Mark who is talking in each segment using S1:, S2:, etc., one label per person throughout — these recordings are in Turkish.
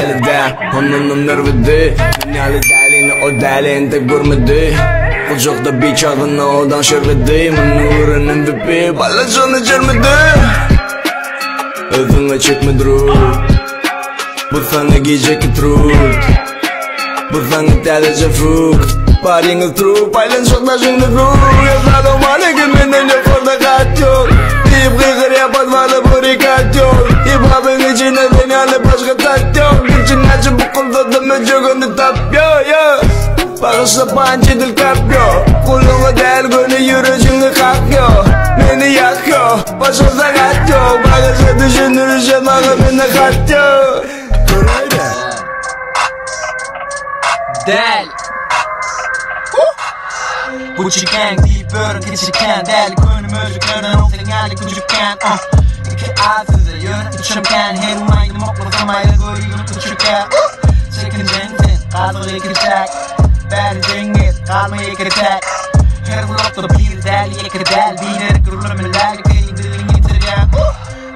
S1: dünyada onun nervide. Dünyada dalini o dalini görmedi. Kucakta bir çağını odan şervedi. Mınırın MVP balacını cermedi. Ödünle çekme duru. Bu sana giyecek truth. Bu sana telece fruit. Paring true, pailan şokta şimdi true. Yazalım aleyküm menden yok orada kat yok. Deyip kıykır yapan valı burikat yok. Hip hop'ın içine dünyanı başka tat yok. İçin açı bu kulda da möcüğünü tap yo. Bağışla pançı dil kap yo. Kulluğu del günü yürüyüşünü kalk yo. Beni yak yo, başımıza kat yo. Bağışla düşünürüşen ağabeyine kat yo.
S2: Del Bu çıkan deyip börün geçirken Del könüm özlüklerden olsun yani küçükken İki ağzınızı yön içimken Hem maydım oklamasam ayrı görüyorum küçükken Çekincensin kaldığı yıkıracak Ben cengiz kalmayı yıkıracak Her blokta bir del yıkır del Biner kırılırım el Kendini yitirgen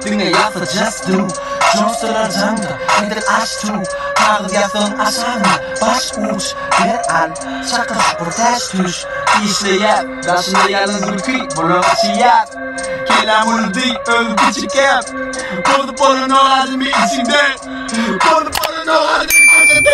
S2: Dünya yapsa just do Coşturacağım da nedir aşk tu Ağır yaptığın aşağını Baş uç bir an Şaka şukur ters düş İşte yap Daşında yalnız ülkü Bunu içi yap Kelamını değil öldü küçük yap Kodu polun o adımı içinde Kodu polun o adımı köşede